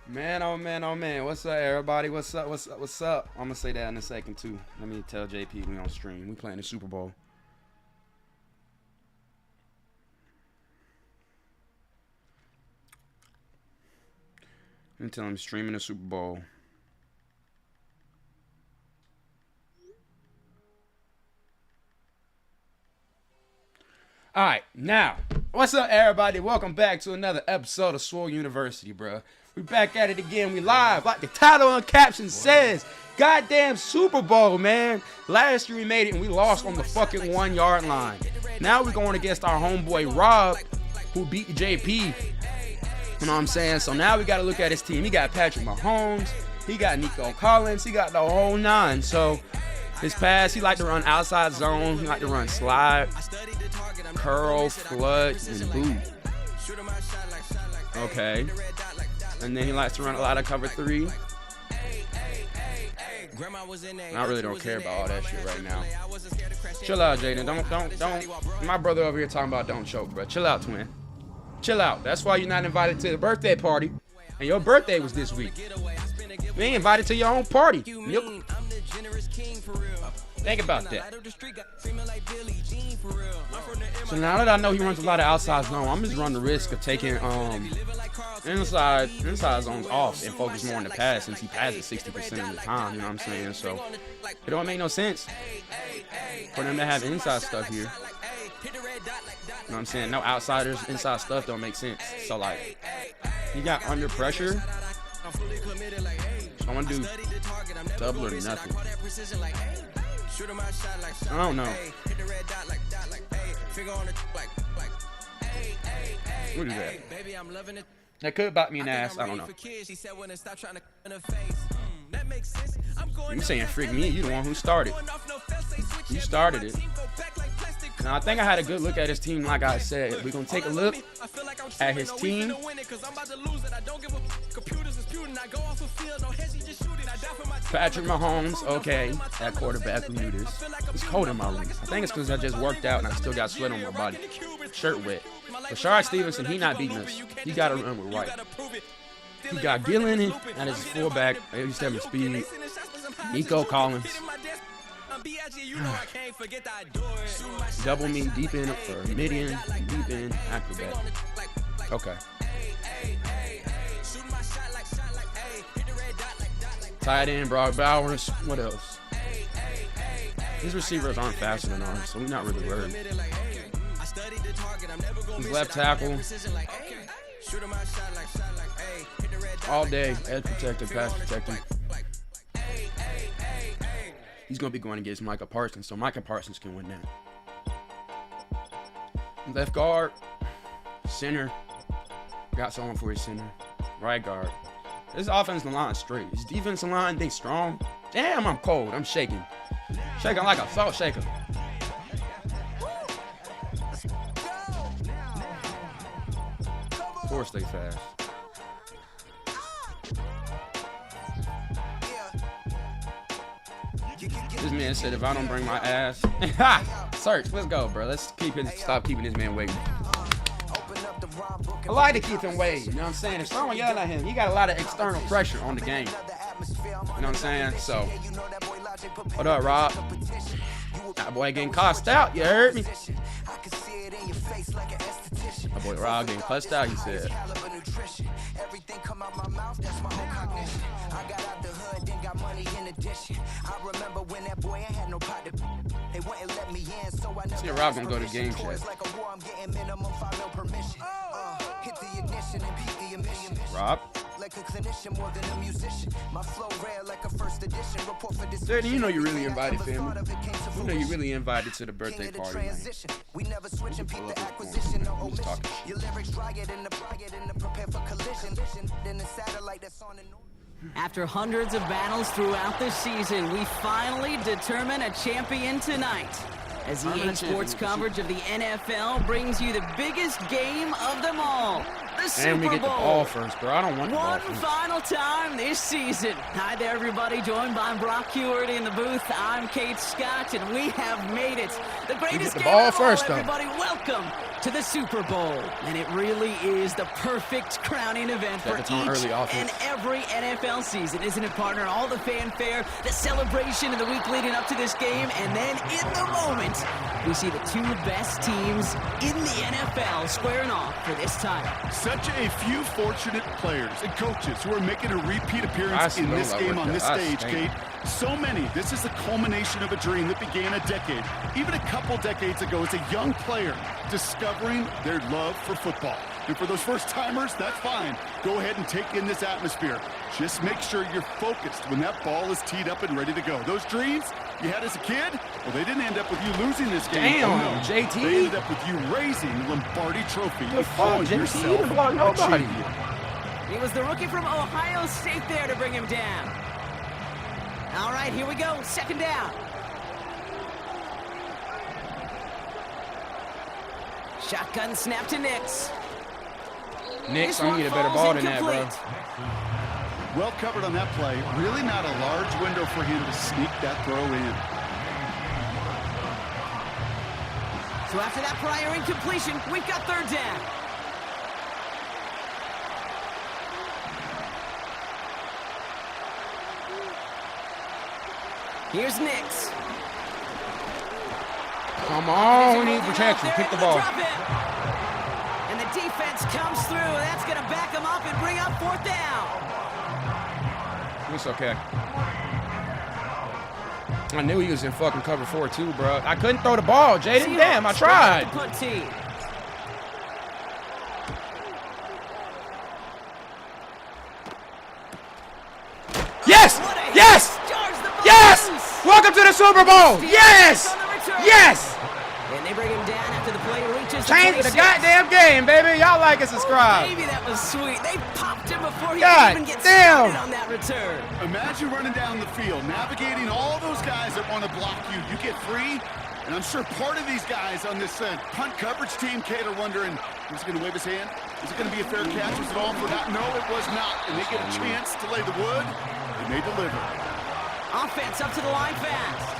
Man, oh man, oh man. What's up, everybody? What's up? What's up? What's up? I'm gonna say that in a second too. Let me tell JP we on stream. We playing the Super Bowl. Let me tell him streaming the Super Bowl. All right, now, what's up, everybody? Welcome back to another episode of Swole University, bro. We back at it again. We live, like the title and caption says. Goddamn Super Bowl, man. Last year we made it and we lost on the fucking 1 yard line. Now we're going against our homeboy Rob, who beat JP. You know what I'm saying? So now we got to look at his team. He got Patrick Mahomes. He got Nico Collins. He got the whole nine. So his pass, he like to run outside zone. He like to run slide, curl, flood, and boot. Okay. And then he likes to run a lot of cover three. I really don't care about all that shit right now. Chill out, Jaden. Don't. My brother over here talking about don't choke, bro. Chill out, twin. Chill out. That's why you're not invited to the birthday party. And your birthday was this week. You ain't invited to your own party. Yep. Think about that. So now that I know he runs a lot of outside zone, I'm just running the risk of taking inside zones off and focus more on the pass since he passes 60% of the time. You know what I'm saying? So it don't make no sense for them to have inside stuff here. You know what I'm saying? No outsiders, inside stuff don't make sense. So like, he got under pressure. So I'm gonna do double or nothing. I don't know. What is that? That could bite me in the ass. I don't know. You saying freak me? You the one who started. You started it. Now, I think I had a good look at his team, like I said. We're going to take a look at his team. Patrick Mahomes, okay. That quarterback, we knew this. It's cold in my room. I think it's because I just worked out and I still got sweat on my body. Shirt wet. Rashard Stevenson, he not beating us. He got to run with White. He got Gillen and his fullback, 87 speed. Nico Collins. Double me deep in or mid-in, deep in, acrobat. Okay. Tight end, Brock Bowers. What else? These receivers aren't faster than ours, so we're not really worried. He's left tackle. All day, edge protector, pass protector. He's going to be going against Micah Parsons, so Micah Parsons can win that. Left guard, center. Got someone for his center. Right guard. This offensive line is straight. His defensive line, they strong. Damn, I'm cold. I'm shaking. Shaking like a salt shaker. Four stay fast. This man said if I don't bring my ass. Search, let's go, bro. Let's stop keeping this man waiting. I like to keep him waiting, you know what I'm saying? If someone yelling at him, he got a lot of external pressure on the game. You know what I'm saying? So, what up, Rob? That boy getting cussed out, you heard me? My boy Rob getting cussed out, he said. See, Rob gonna go to game chat. Rob? Dude, you know you're really invited, family. You know you're really invited to the birthday party, man. Who's talking After hundreds of battles throughout the season, we finally determine a champion tonight. As EA Sports coverage of the NFL brings you the biggest game of them all, the Super And we get the Bowl. ball first, bro. I don't want the ball One first. final time this season. Hi there, everybody. Joined by Brock Heward in the booth. I'm Kate Scott, and we have made it. The greatest the game ball of all, first, though. everybody. Welcome to the Super Bowl. And it really is the perfect crowning event for Set the tone each early offense. and every NFL season, isn't it, partner? All the fanfare, the celebration in the week leading up to this game, and then in the moment, we see the two best teams in the NFL squaring off for this title. Such a few fortunate players and coaches who are making a repeat I appearance see in no this love game with on that. this I stage, stink. Kate. So many. This is the culmination of a dream that began a decade, even a couple decades ago, as a young player discovering their love for football. And for those first-timers, that's fine. Go ahead and take in this atmosphere. Just make sure you're focused when that ball is teed up and ready to go. Those dreams you had as a kid, well, they didn't end up with you losing this game. Damn, Oh, no. JT. They ended up with you raising the Lombardi Trophy. The and calling fuck, JT? yourself You didn't block a nobody. champion. It was the rookie from Ohio State there to bring him down. All right, here we go. Second down. Shotgun snap to Nix. Nix, This I one need a better falls ball than that, bro. incomplete. Well covered on that play. Really not a large window for him to sneak that throw in. So after that prior incompletion, we've got third down. Here's Nix. Come on, we need Holding protection. out Kick there the to ball. drop it. And the defense comes through. That's going to back him up and bring up fourth down. It's okay. I knew he was in fucking cover 4 too, bro. I couldn't throw the ball, Jaden. Damn, I Seahawks tried. bring up the punt team. Yes! What a hit. Yes! Charge the ball Yes! loose. Welcome to the Super Bowl! Yes! On the return. Yes! And they bring him down after the play reaches Change the 26. goddamn game, baby. Y'all like and subscribe. Maybe that was sweet. They popped him before he God could even get damn. started on that return. Imagine running down the field, navigating all those guys that want to block you. You get free, and I'm sure part of these guys on this punt coverage team, Kate, are wondering, is he going to wave his hand? Is it going to be a fair catch? Was it all for that? No, it was not. And they get a chance to lay the wood, and they deliver. Offense up to the line fast.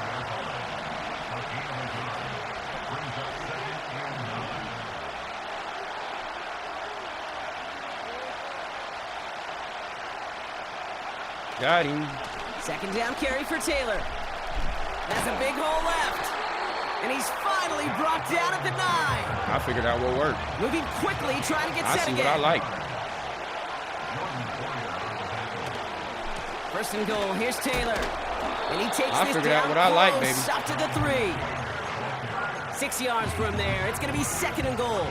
Got him. Second down carry for Taylor. That's a big hole left. And he's finally brought down at the 9. I figured out what worked. Moving quickly, trying to get I set see again. what I like. First and goal, here's Taylor. And he takes I this figured out down what I like, close, baby. up to the 3. 6 yards from there. It's going to be second and goal.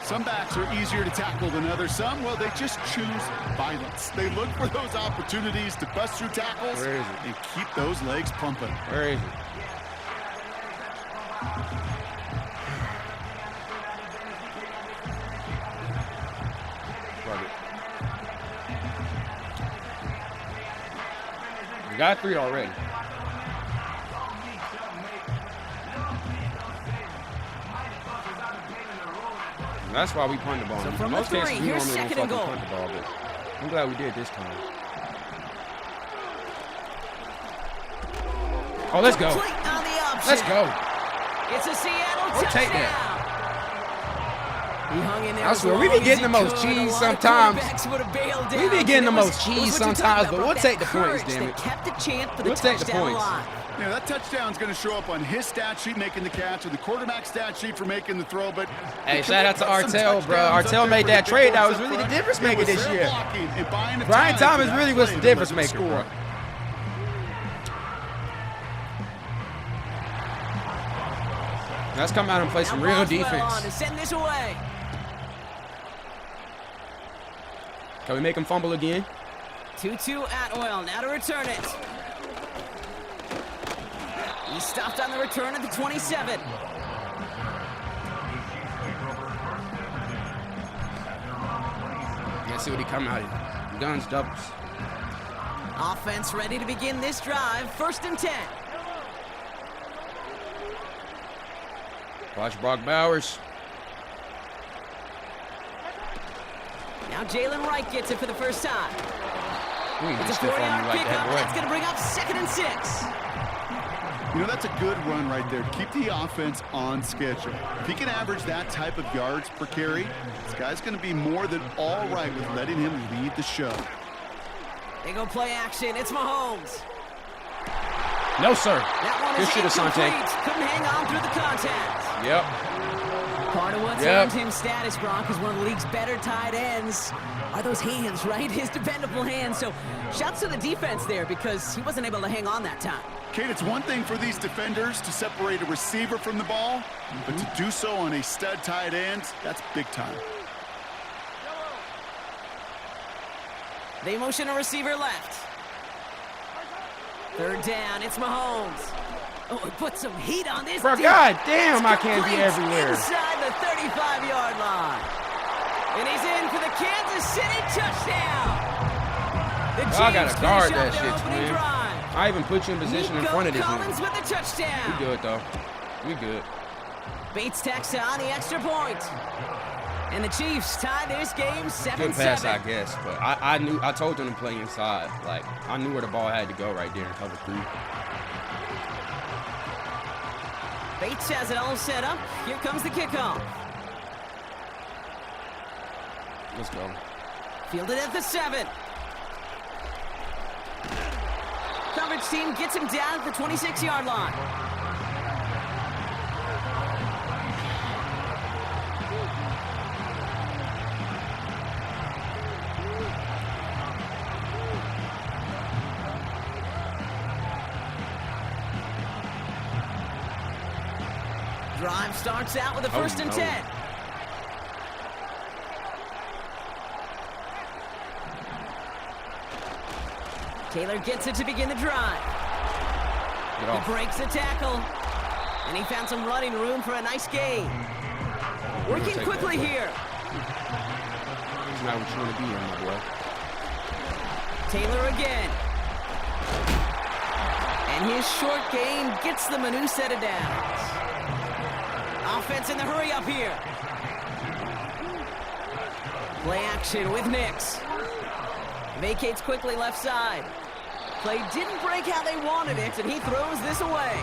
Some backs are easier to tackle than others. Some, well, they just choose violence. They look for those opportunities to bust through tackles Where is it? and keep those legs pumping. Where is it? Fuck it. We got 3 already. And that's why we punt the ball. So In from the most cases, 3, we here's normally don't second and fucking goal. punt the ball, but I'm glad we did this time. Oh, let's go. Complete on the option. Let's go. It's a Seattle We'll touchdown. take that. He hung in there I as swear, we long be getting as the he most could. cheese A lot of sometimes. quarterbacks would have bailed We down. be getting And the it most was cheese what you talked sometimes, about, but we'll that take the points, courage damn that it. kept the chance for the We'll take the touchdown points. alive. You know, that touchdown's going to show up on his stat sheet making the catch or the quarterback stat sheet for making the throw, but... Hey, shout out to Some Artell, bro. touchdowns up Artell there made for that the trade. big That boys was up really the front. difference It maker was this their year. blocking and buying the Brian time for Thomas that really play was the to difference deliver the maker, bro. score. Let's come out and play some Now real Boswell on defense. to send this away. Can we make him fumble again? 2-2 Atwell, now to return it. He stopped on the return at the 27. Let's see what he come out in. Guns doubles. Offense ready to begin this drive. First and 10. Watch Brock Bowers. Now Jalen Wright gets it for the first time. It's a stiff on 4-yard me like pickup. that, boy. That's going to bring up 2nd and 6. You know, that's a good run right there to keep the offense on schedule. If he can average that type of yards per carry, this guy's going to be more than all right with letting him lead the show. They go play action. It's Mahomes. No, sir. That one Good is shit, Asante. incomplete. Couldn't hang on through the contact. Yep. Part of what's earned him status, Brock, is one of the league's better tight ends. Are those hands, right? His dependable hands. So shouts to the defense there because he wasn't able to hang on that time. Kate, it's one thing for these defenders to separate a receiver from the ball, but to do so on a stud tight end, that's big time. They motion a receiver left. 3rd down, it's Mahomes. Oh, he put some heat on this. Bro, God damn, I can't be everywhere. Inside the 35-yard line. And he's in for the Kansas City touchdown. The I gotta Chiefs guard finish that off their shit, opening man. drive. I even put you in position in front of this Collins one. with the touchdown. We good, though. We good. Bates tacks on the extra point. And the Chiefs tie this game 7-7. Good pass, I guess. But I told them to play inside. Like, I knew where the ball had to go right there in cover 3. Bates has it all set up. Here comes the kickoff. Let's go. Fielded at the 7. Coverage team gets him down at the 26-yard line. Drive starts out with a 1st and 10. Taylor gets it to begin the drive. He breaks the tackle, and he found some running room for a nice gain. Working quickly here. It's not what you want to be in, my boy. Taylor again. And his short gain gets them a new set of downs. Offense in the hurry up here. Play action with Nix. Vacates quickly left side. Play didn't break how they wanted it, and he throws this away.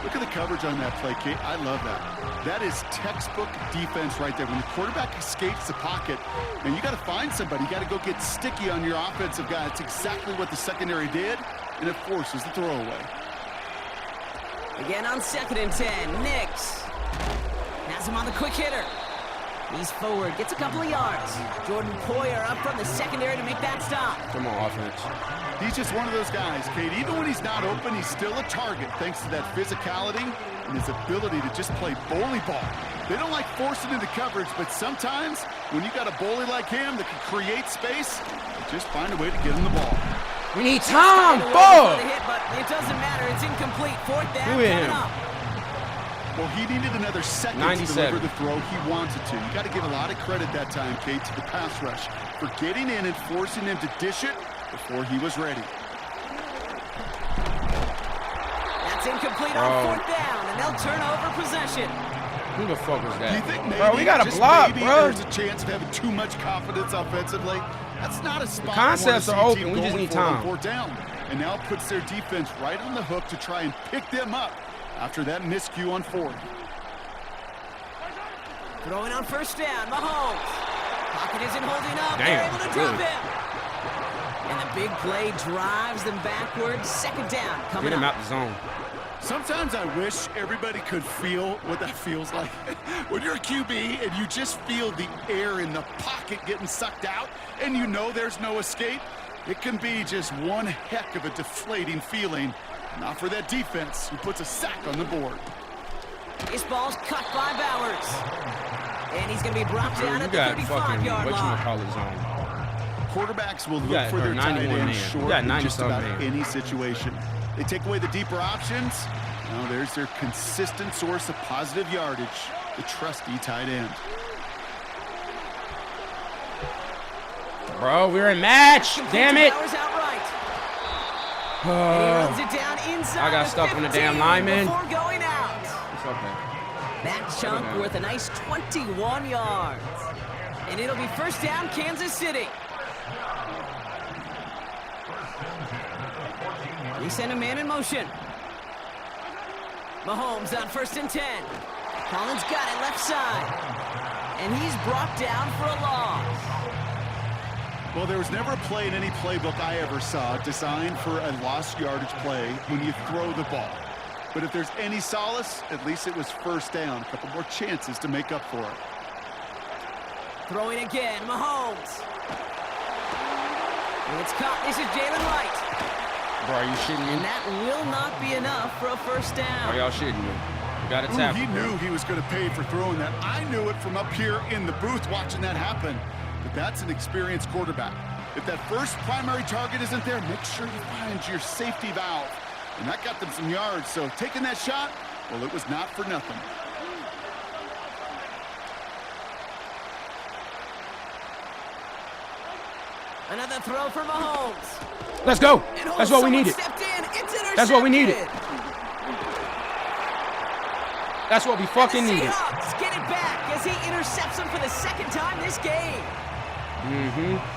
Look at the coverage on that play, Kate. I love that. That is textbook defense right there. When the quarterback escapes the pocket, and you got to find somebody. You got to go get sticky on your offensive guy. That's exactly what the secondary did, and it forces the throwaway. Again on 2nd and 10, Nix has him on the quick hitter. He's forward, gets a couple of yards. Jordan Poyer up from the secondary to make that stop. Come on, offense. He's just one of those guys, Kate. Even when he's not open, he's still a target thanks to that physicality and his ability to just play bully ball. They don't like forcing into coverage, but sometimes when you got a bully like him that can create space, you just find a way to get him the ball. We need time, ball. But it doesn't matter. It's incomplete. 4th down coming up. Well, he needed another second 97. to deliver the throw he wanted to. You got to give a lot of credit that time, Kate, to the pass rush for getting in and forcing him to dish it before he was ready. That's incomplete on 4th down, and they'll turn over possession. Who the fuck was that? Do you think maybe, bro, we got to just block, maybe bro. there's a chance of having too much confidence offensively? That's not a spot. The concepts I are wanna see a open. team We just going need for on time. 4th down. And now puts their defense right on the hook to try and pick them up after that miscue on 4th. Throwing on 1st down, Mahomes. Pocket isn't holding up. Damn, They're able to drop good. him. And the big play drives them backwards. 2nd down coming Get him up. out the zone. Sometimes I wish everybody could feel what that feels like. When you're a QB and you just feel the air in the pocket getting sucked out and you know there's no escape, it can be just one heck of a deflating feeling. Not for that defense who puts a sack on the board. This ball's cut by Bowers. And he's going to be brought down at the fucking 35-yard line. whatchamacallit zone. Quarterbacks will look for their tight end short in just about any situation. They take away the deeper options. Now there's their consistent source of positive yardage, the trusty tight end. Bro, we're in match. Damn it. Bowers outright. And he runs it down inside I got the stuck on the 15 damn lineman. before going out. It's okay. That chunk worth a nice 21 yards. And it'll be first down, Kansas City. They send a man in motion. Mahomes on 1st and 10. Collins got it left side. And he's brought down for a loss. Well, there was never a play in any playbook I ever saw designed for a lost yardage play when you throw the ball. But if there's any solace, at least it was first down. A couple more chances to make up for it. Throwing again, Mahomes. And it's caught. This is Jalen Wright. Bro, are you shitting me? And that will not be enough for a first down. Are y'all shitting me? You got to tap. He knew he was going to pay for throwing that. I knew it from up here in the booth watching that happen. But that's an experienced quarterback. If that first primary target isn't there, make sure you find your safety valve. And that got them some yards. So taking that shot, well, it was not for nothing. Another throw for Mahomes. Let's go. That's what we needed. That's what we needed. That's what we fucking needed. Seahawks get it back as he intercepts him for the second time this game.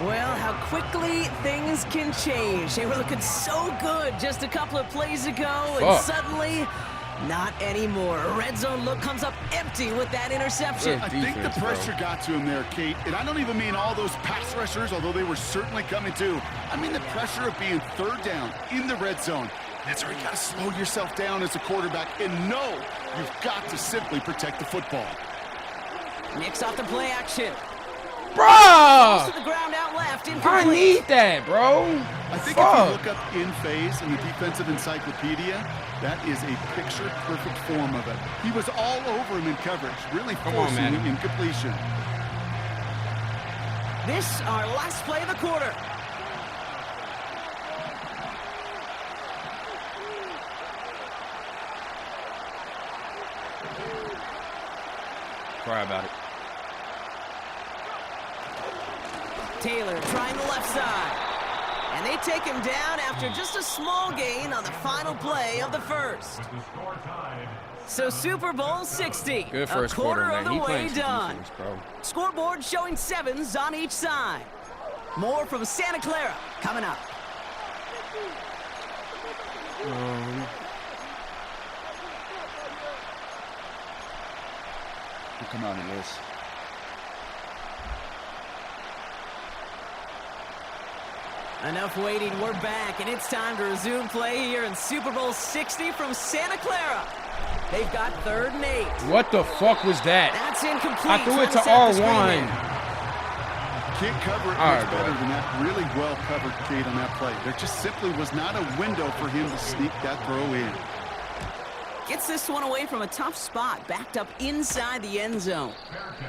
Well, how quickly things can change. They were looking so good just a couple of plays ago, and suddenly, not anymore. A red zone look comes up empty with that interception. I think the pressure got to him there, Kate. And I don't even mean all those pass rushers, although they were certainly coming too. I mean the pressure of being third down in the red zone. That's where you got to slow yourself down as a quarterback and know you've got to simply protect the football. Mix off the play action. Bro! To the ground out left. I need that, bro. I think if you look up in phase in the defensive encyclopedia, that is a picture-perfect form of it. He was all over him in coverage, really forcing him in completion. This our last play of the quarter. Cry about it. Taylor trying the left side. And they take him down after just a small gain on the final play of the first. So Super Bowl 60. Good first quarter, man. Of the way done. Defense, bro. Scoreboard showing 7s on each side. More from Santa Clara coming up. We'll come out in this. Enough waiting, we're back, and it's time to resume play here in Super Bowl 60 from Santa Clara. They've got 3rd and 8. What the fuck was that? That's incomplete. I threw it to R1. Can't cover it much better than that. Really well covered, Kate, on that play. There just simply was not a window for him to sneak that throw in. Gets this one away from a tough spot, backed up inside the end zone.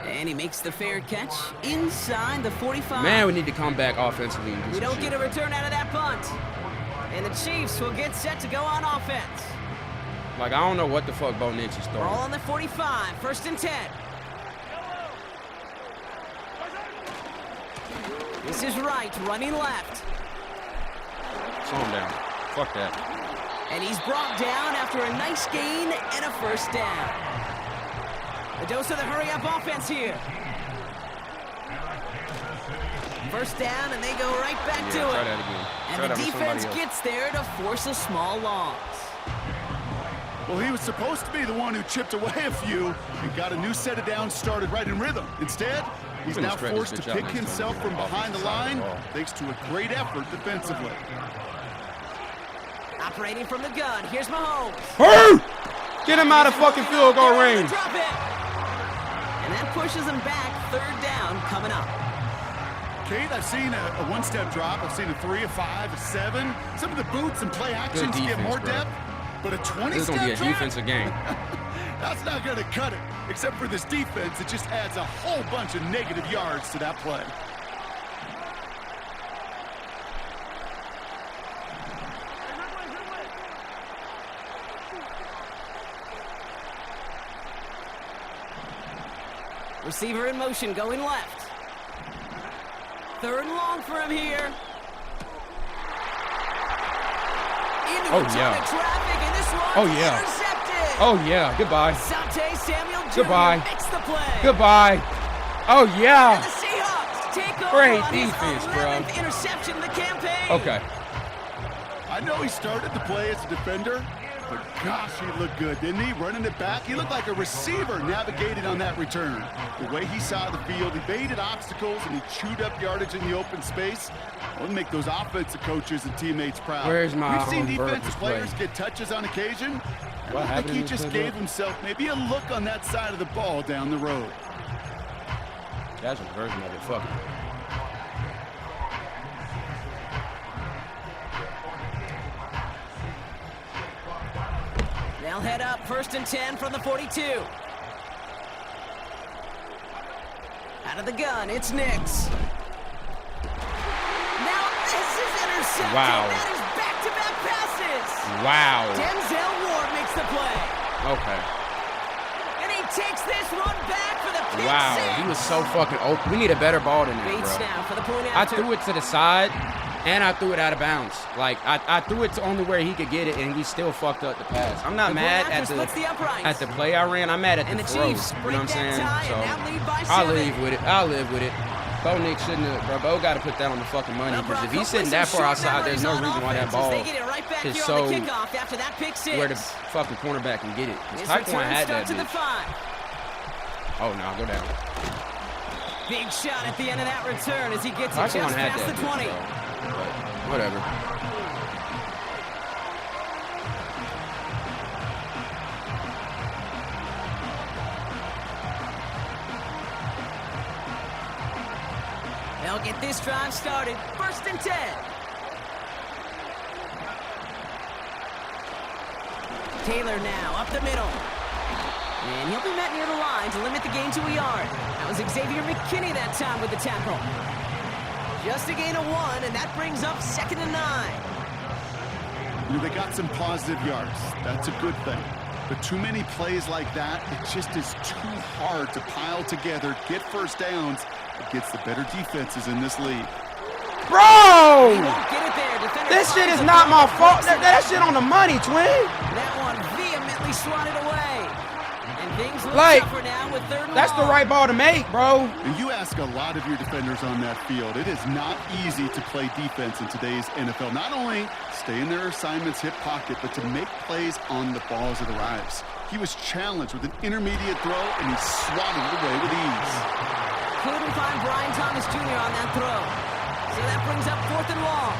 And he makes the fair catch inside the 45. Man, we need to come back offensively. And do we don't get a return out of that punt. And the Chiefs will get set to go on offense. Like, I don't know what the fuck Bo Nix is throwing. Ball on the 45, 1st and 10. This is Wright, running left. Slow him down. Fuck that. And he's brought down after a nice gain and a first down. A dose of the hurry-up offense here. First down, and they go right back to try it. That again. And the defense gets there to force a small loss. Well, he was supposed to be the one who chipped away a few and got a new set of downs started right in rhythm. Instead, he's now forced to pick himself from behind the line thanks to a great effort defensively. Operating from the gun, here's Mahomes. Hurt! Get him out of fucking field goal range. Drop it. And that pushes him back. 3rd down coming up. Kate, I've seen a one-step drop. I've seen a 3, a 5, a 7. Some of the boots and play actions get more depth. But a 20-step drop? This is going to be a defensive game. That's not going to cut it. Except for this defense, it just adds a whole bunch of negative yards to that play. Receiver in motion, going left. 3rd and long for him here. Into a ton of traffic, and this one's intercepted. Oh, yeah. Goodbye. Sante Samuel Jr. Goodbye. makes the play. Goodbye. Oh, yeah. And the takeover Great on his defense, bro. 11th interception of the campaign. Okay. I know he started the play as a defender, but gosh, he looked good, didn't he? Running it back, he looked like a receiver navigating on that return. The way he saw the field, evaded obstacles, and he chewed up yardage in the open space. Will make those offensive coaches and teammates proud. Where's my We've seen defensive display? players get touches on occasion. What I think happened he in just this gave play? himself maybe a look on that side of the ball down the road. That's a version of it. Fuck it. They'll head up 1st and 10 from the 42. Out of the gun, it's Nix. Now this is intercepted. Wow. That is back-to-back passes. Wow. Denzel Ward makes the play. Okay. And he takes this one back for the pick Wow. six. He was so fucking open. We need a better ball than that, Bates bro. now for the point I after. threw it to the side, and I threw it out of bounds. Like, I threw it to only where he could get it, and we still fucked up the pass. I'm not The mad point at after splits the uprights. the play I ran. I'm mad at And the the throw. Chiefs You know break what I'm that saying? tie So and now lead by I'll 7. live with it. I'll live with it. Bo Nick shouldn't have, bro. Bo got to put that on the fucking money, Well, because if Broncos he's sitting with that some far short outside, there's no memories reason on why that offense as ball They get it right back is here so on the kickoff after that pick six. where the fucking cornerback can get it. This Because Taekwon return had starts that at the bitch. 5. Oh, no, go down. Big shot at the end of that return as he gets it Taekwon just had past that the 20. bitch, bro. But whatever. They'll get this drive started. 1st and 10. Taylor now up the middle. And he'll be met near the line to limit the gain to a yard. That was Xavier McKinney that time with the tackle. Just a gain of 1, and that brings up 2nd and 9. You know, they got some positive yards. That's a good thing. But too many plays like that, it just is too hard to pile together, get first downs against the better defenses in this league. He Bro! won't get it there. Defender This shit finds is the not ball my and fault. breaks it That up. shit on the money, twin. That one vehemently swatted away. And things look Like, tougher now with 3rd and That's the long. right ball to make, bro. And you ask a lot of your defenders on that field. It is not easy to play defense in today's NFL. Not only stay in their assignment's hip pocket, but to make plays on the ball as it arrives. He was challenged with an intermediate throw, and he swatted it away with ease. Couldn't find Brian Thomas Jr. on that throw. So that brings up 4th and long.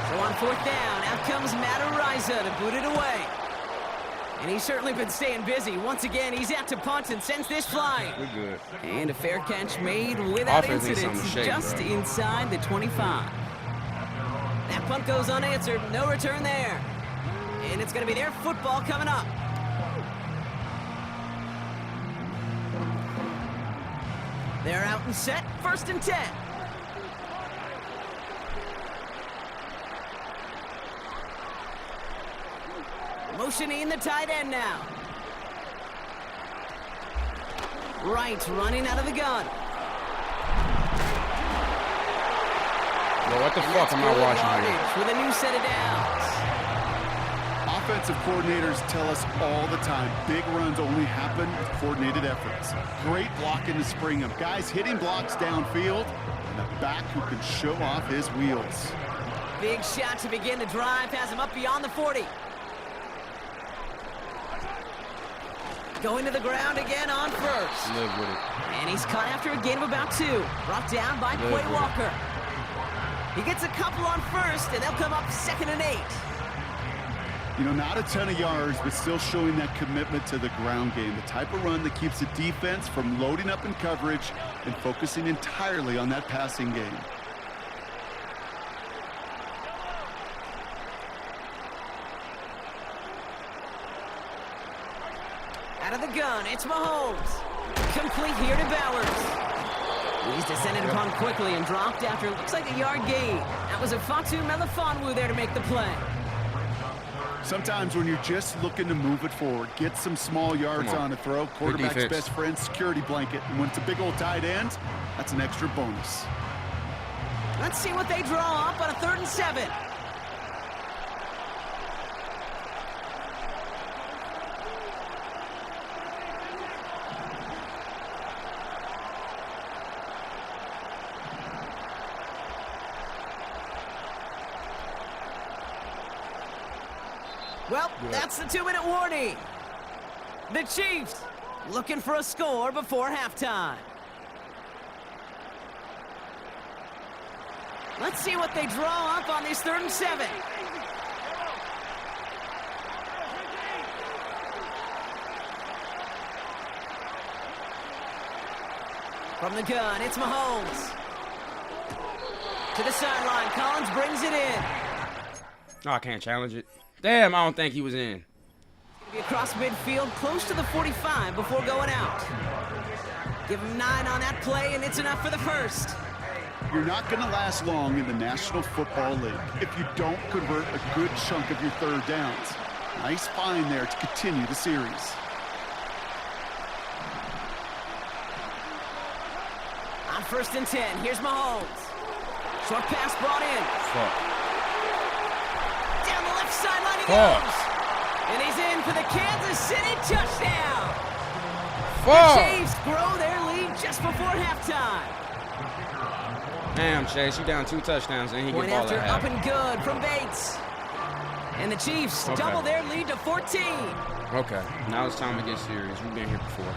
So on 4th down, out comes Matt Ariza to boot it away. And he's certainly been staying busy. Once again, he's out to punt and sends this flying. We're good. And a fair catch made without Offense needs incident, something to shake, just bro. inside the 25. That punt goes unanswered, no return there. And it's going to be their football coming up. They're out and set, 1st and 10. Motioning the tight end now. Wright running out of the gun. Bro, what the fuck am I Good watching here? yardage with a new set of downs. Offensive coordinators tell us all the time, big runs only happen with coordinated efforts. Great blocking to spring them. Guys hitting blocks downfield, and a back who can show off his wheels. Big shot to begin the drive, has him up beyond the 40. Going to the ground again on 1st. Live with it. And he's caught after a gain of about 2. Brought down by Live Quay with it. Walker. He gets a couple on 1st, and they'll come up 2nd and 8. You know, not a ton of yards, but still showing that commitment to the ground game. The type of run that keeps the defense from loading up in coverage and focusing entirely on that passing game. Out of the gun, it's Mahomes. Complete here to Bowers. He's descended upon quickly and dropped after it looks like a yard gain. That was a Fatu Melifonwu there to make the play. Sometimes when you're just looking to move it forward, get some small yards Come on. on a throw, quarterback's defense. best friend, security blanket. And when it's a big old tight end, that's an extra bonus. Let's see what they draw up on a 3rd and 7. Well, that's the 2-minute warning. The Chiefs looking for a score before halftime. Let's see what they draw up on this 3rd and 7. From the gun, it's Mahomes. To the sideline, Collins brings it in. Oh, I can't challenge it. Damn, I don't think he was in. Be across midfield, close to the 45 before going out. Give him 9 on that play, and it's enough for the first. You're not going to last long in the National Football League if you don't convert a good chunk of your 3rd downs. Nice find there to continue the series. On 1st and 10, here's Mahomes. Short pass brought in. Fuck. Down the left sideline he goes. And he's in for the Kansas City touchdown. Fuck. The Chiefs grow their lead just before halftime. Damn, Chase, you down 2 touchdowns and he Point get ball after at up half. and good from Bates. And the Chiefs double their lead to 14. Okay, now it's time to get serious. We've been here before.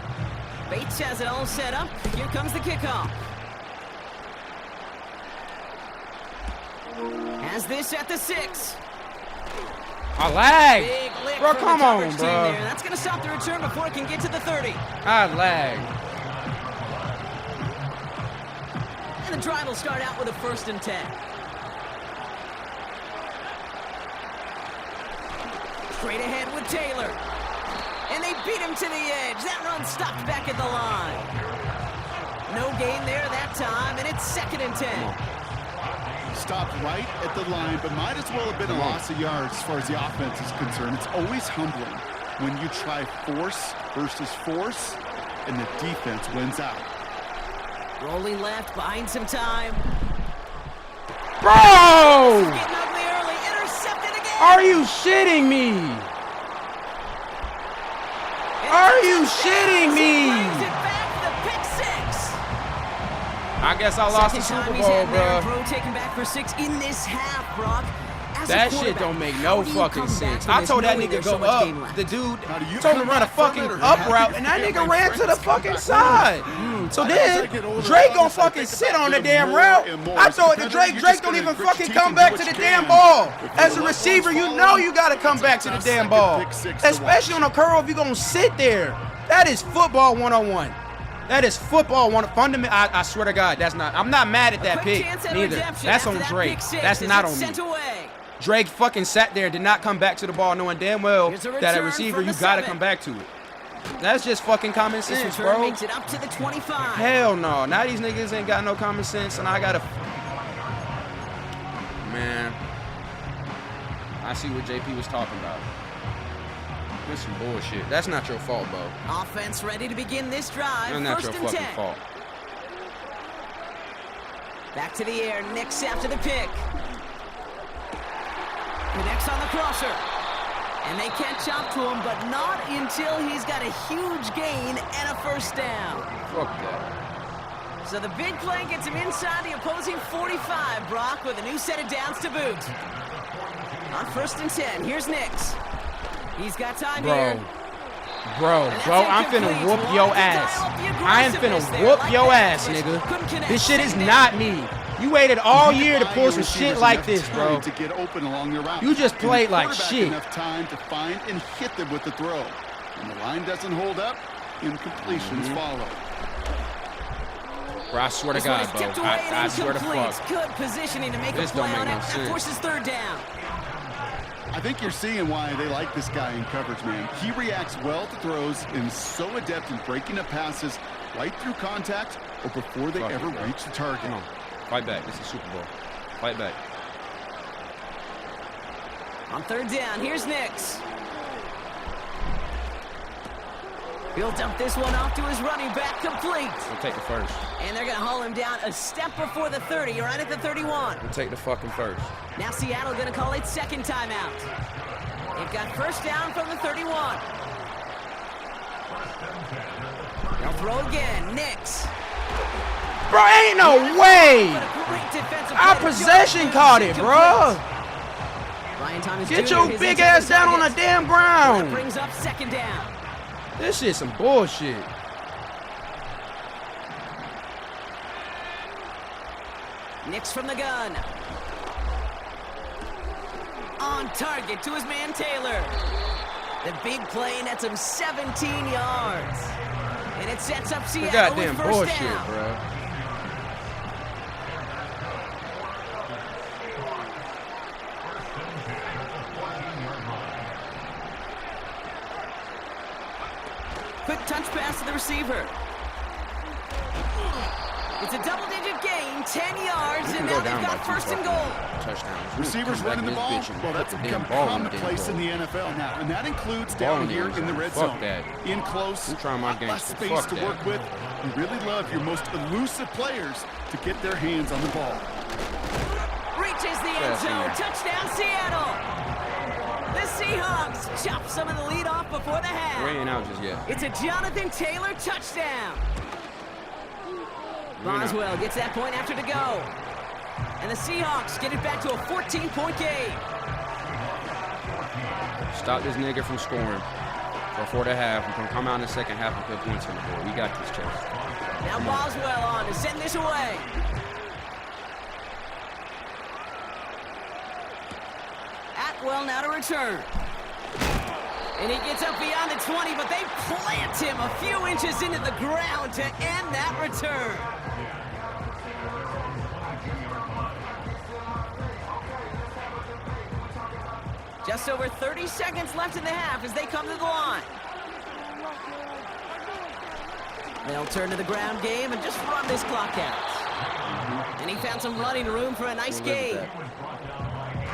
Bates has it all set up. Here comes the kickoff. Has this at the 6. I lag. Big lick Bro, from come the on, coverage team bro. there. That's going to stop the return before it can get to the 30. I lag. And the drive will start out with a 1st and 10. Straight ahead with Taylor. And they beat him to the edge. That run stopped back at the line. No gain there that time, and it's 2nd and 10. Stopped right at the line, but might as well have been a loss of yards as far as the offense is concerned. It's always humbling when you try force versus force, and the defense wins out. Rolling left, buying some time. Bro! Getting ugly early, intercepted again. Are you shitting me? Are you shitting me? Brings it back, the pick 6. I guess I lost the Super Bowl, bro. Throw taken back for 6 in this half, Brock. As a That shit quarterback, don't make no how do you fucking come back sense. from I this told that knowing nigga there's go so much game up. left? The dude How do you told him come to run a back from fucking it, or up how do route, you and that feel nigga my ran to the friends come fucking back side. So As I then get older, Drake gonna honestly, I fucking think sit about on the it damn more route. and more. I As a told the competitor, Drake you don't just even gotta fucking grit come your back teeth to and the do what damn you ball. can. As a receiver, you know you gotta come back to the damn ball. Especially on a curl if you gonna sit there. That is football 101. That is football one fundamental. I swear to God, that's not. I'm not mad at that Quick pick chance at neither. redemption That's after on that Drake. pick 6 That's as not it's on me. sent away. Drake fucking sat there, did not come back to the ball, knowing damn well Here's a that a return receiver, from you the gotta 7. come back to it. That's just fucking common This sense, return bro. makes it up to the 25. Hell no. Now these niggas ain't got no common sense, and I gotta. Man, I see what JP was talking about. That's some bullshit. That's not your fault, bro. Offense ready to begin this drive. That's not 1st your and fucking 10. fault. Back to the air, Nix after the pick. Connects on the crosser. And they catch up to him, but not until he's got a huge gain and a 1st down. Fuck that. So the big play gets him inside the opposing 45, Brock, with a new set of downs to boot. On 1st and 10, here's Nix. He's got time here. Bro, I'm finna whoop your ass. I am finna whoop your ass, nigga. This shit is not me. You waited all year to pull some shit like this, bro. To get open along the route. You just And the played like quarterback shit. Enough time to find and hit them with the throw. When the line doesn't hold up, incompletions follow. Bro, I swear to This one God, is bro. tipped away and I swear to incomplete. fuck. Good positioning to make This a play don't make on no it. That sense. forces 3rd down. I think you're seeing why they like this guy in coverage, man. He reacts well to throws and is so adept in breaking up passes right through contact or before they Fuck ever it, bro. reach the target. Come on. Fight back. This is Super Bowl. Fight back. On 3rd down, here's Nix. He'll dump this one off to his running back, complete. We'll take the first. And they're going to haul him down a step before the 30, right at the 31. We'll take the fucking first. Now Seattle going to call its 2nd timeout. They've got 1st down from the 31. They'll throw again, Nix. Bro, ain't no way. What a great defensive Our play to possession Jones. caught it, bro. Ryan Thomas Get Jr., your his big intended ass down on target. the damn That ground. brings up second down. This shit's some bullshit. Nix from the gun. On target to his man Taylor. The big play nets him 17 yards. And it sets up The Seattle goddamn with first bullshit, down. bro. Quick touch pass to the receiver. It's a double-digit gain, 10 yards, and now they've got first and goal. Touchdowns. Receivers running the ball, well, that's become commonplace in the NFL now, and that includes down here in the red zone. In close, I'm trying my less gangster. space Fuck to that. work with. You really love your most elusive players to get their hands on the ball. Reaches the end zone. Touchdown, Seattle. The Seahawks chop some of the lead off before the half. We ain't out just yet. It's a Jonathan Taylor touchdown. Boswell gets that point after to go. And the Seahawks get it back to a 14-point game. Stop this nigga from scoring before the half. We can come out in the second half and put points on the board. We got this, Chase. Now Boswell on to send this away. Atwell now to return. And he gets up beyond the 20, but they plant him a few inches into the ground to end that return. Just over 30 seconds left in the half as they come to the line. They'll turn to the ground game and just run this clock out. And he found some running room for a nice gain.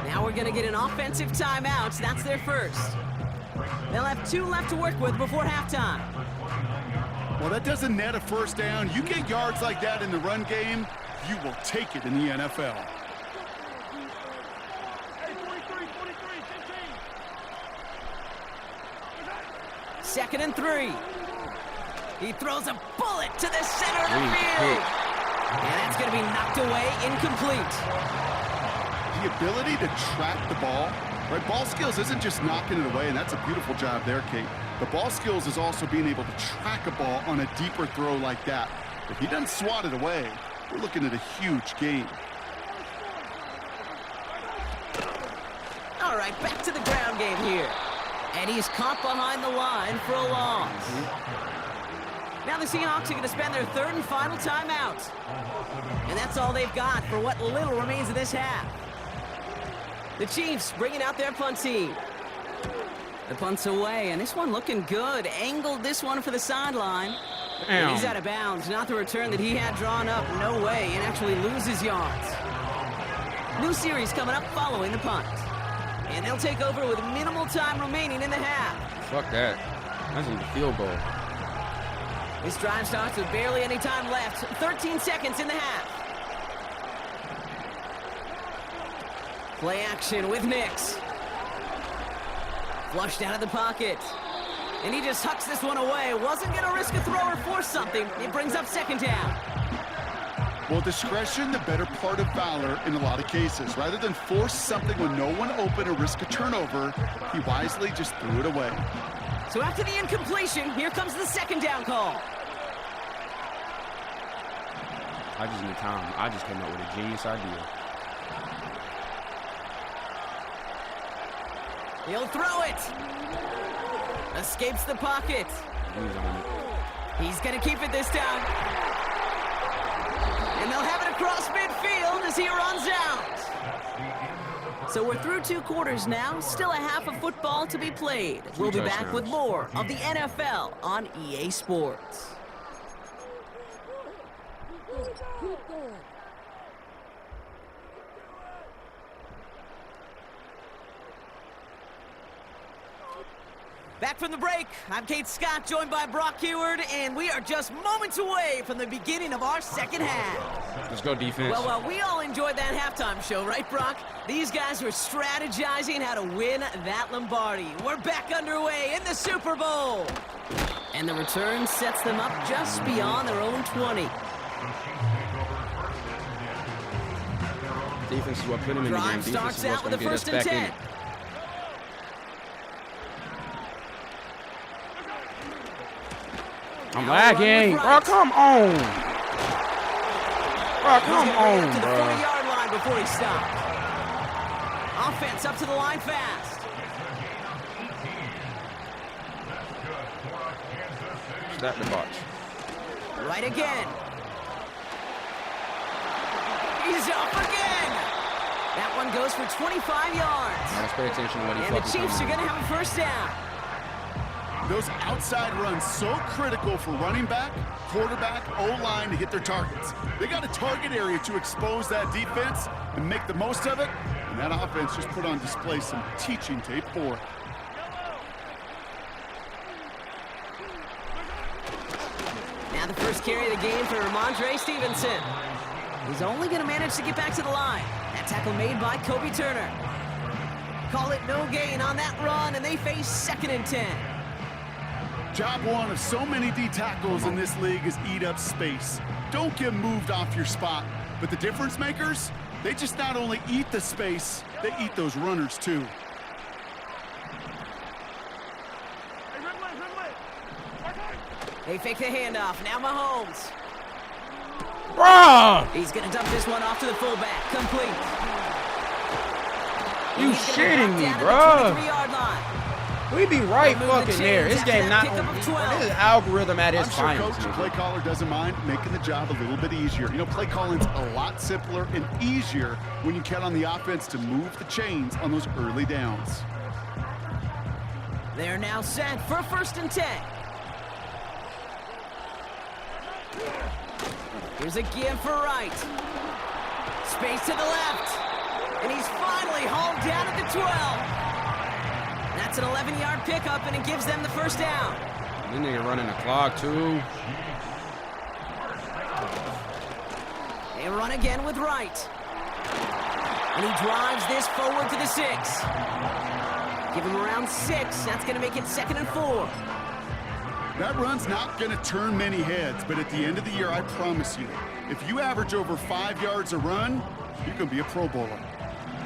Now we're going to get an offensive timeout. That's their first. They'll have 2 left to work with before halftime. Well, that doesn't net a first down. You get yards like that in the run game, you will take it in the NFL. Second and 3. He throws a bullet to the center of the field. And that's going to be knocked away, incomplete. The ability to track the ball, right? Ball skills isn't just knocking it away, and that's a beautiful job there, Kate. The ball skills is also being able to track a ball on a deeper throw like that. If he doesn't swat it away, we're looking at a huge gain. All right, back to the ground game here. And he's caught behind the line for a loss. Now the Seahawks are going to spend their third and final timeout. And that's all they've got for what little remains of this half. The Chiefs bringing out their punt team. The punt's away, and this one looking good. Angled this one for the sideline. And he's out of bounds. Not the return that he had drawn up. No way. And actually loses yards. New series coming up following the punt. And they'll take over with minimal time remaining in the half. Fuck that. That's in the field goal. This drive starts with barely any time left. 13 seconds in the half. Play action with Nix. Flushed out of the pocket. And he just hucks this one away. Wasn't going to risk a throw or force something. It brings up second down. Well, discretion, the better part of valor in a lot of cases. Rather than force something when no one open or risk a turnover, he wisely just threw it away. So after the incompletion, here comes the second down call. I just need time. I just came up with a genius idea. He'll throw it. Escapes the pocket. He's on it. He's going to keep it this time. And they'll have it across midfield as he runs out. So we're through 2 quarters now. Still a half of football to be played. We'll be back with more of the NFL on EA Sports. Back from the break, I'm Kate Scott, joined by Brock Heward, and we are just moments away from the beginning of our second half. Let's go defense. Well, we all enjoyed that halftime show, right, Brock? These guys were strategizing how to win that Lombardi. We're back underway in the Super Bowl. And the return sets them up just beyond their own 20. Defense is what put him in the game. Drive Defense starts is what's out with going a to get us first and back in 10. it. I'm lagging. Bro, come on. Bro, come on, To the bro. 40-yard line before he stopped. Offense up to the line fast. Snap the box. Right again. He's up again. That one goes for 25 yards. Now let's pay attention to what he And the fucking Chiefs are doing. going to have a first down. Those outside runs so critical for running back, quarterback, O-line to hit their targets. They got a target area to expose that defense and make the most of it, and that offense just put on display some teaching tape for it. Now the first carry of the game for Ramondre Stevenson. He's only going to manage to get back to the line. That tackle made by Kobe Turner. Call it no gain on that run, and they face 2nd and 10. Job one of so many D tackles in this league is eat up space. Don't get moved off your spot. But the difference makers, they just not only eat the space, they eat those runners too. They fake the handoff. Now Mahomes. Bro! He's going to dump this one off to the fullback. Complete. You He's gonna be shitting brought me, down at bro. the 23-yard line. We be right They'll move the fucking there. chains This game after not that pickup of 12. this is algorithm at its I'm sure finest. coach and nigga. play caller doesn't mind making the job a little bit easier. You know, play calling's a lot simpler and easier when you count on the offense to move the chains on those early downs. They're now set for 1st and 10. Here's a give for Wright. Space to the left. And he's finally hauled down at the 12. That's an 11-yard pickup, and it gives them the first down. This nigga running the clock too. They run again with Wright. And he drives this forward to the 6. Give him around 6. That's going to make it 2nd and 4. That run's not going to turn many heads, but at the end of the year, I promise you, if you average over 5 yards a run, you're going to be a Pro Bowler.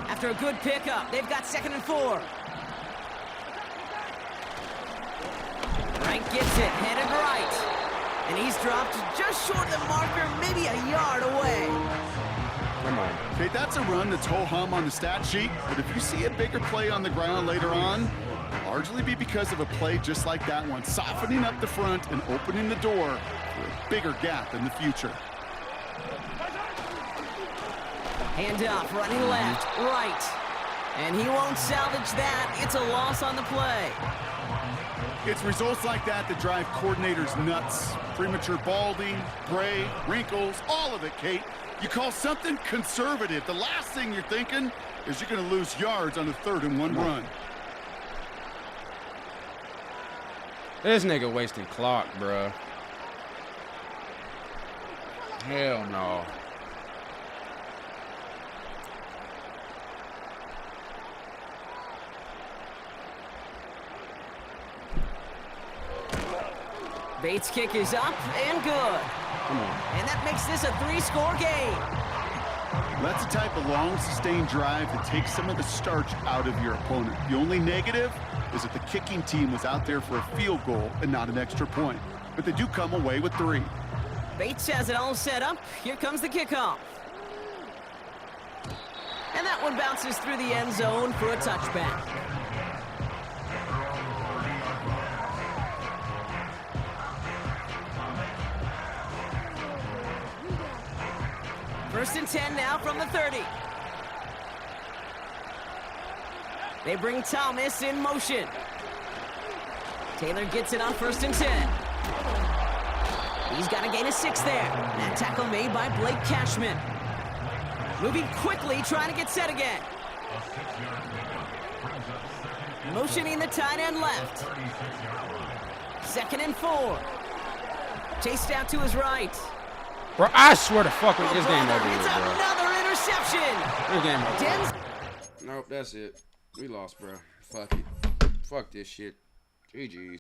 After a good pickup, they've got 2nd and 4. Wright gets it, headed right. And he's dropped just short of the marker, maybe a yard away. Come on. Okay, that's a run that's ho-hum on the stat sheet, but if you see a bigger play on the ground later on, largely be because of a play just like that one, softening up the front and opening the door for a bigger gap in the future. Hand off, running left, right. And he won't salvage that. It's a loss on the play. It's results like that that drive coordinators nuts. Premature balding, gray, wrinkles, all of it, Kate. You call something conservative. The last thing you're thinking is you're going to lose yards on a 3rd and 1 run. This nigga wasting clock, bruh. Hell no. Bates' kick is up and good. Come on. And that makes this a 3-score game. That's the type of long, sustained drive that takes some of the starch out of your opponent. The only negative is that the kicking team was out there for a field goal and not an extra point. But they do come away with 3. Bates has it all set up. Here comes the kickoff. And that one bounces through the end zone for a touchback. First and 10 now from the 30. They bring Thomas in motion. Taylor gets it on 1st and 10. He's got a gain of 6 there. That tackle made by Blake Cashman. Moving quickly, trying to get set again. Motioning the tight end left. 2nd and 4. Chased out to his right. Bro, I swear to fuck with this game over It's with, bro. another interception. This game over Denz- with. Nope, that's it. We lost, bro. Fuck it. Fuck this shit. GG's.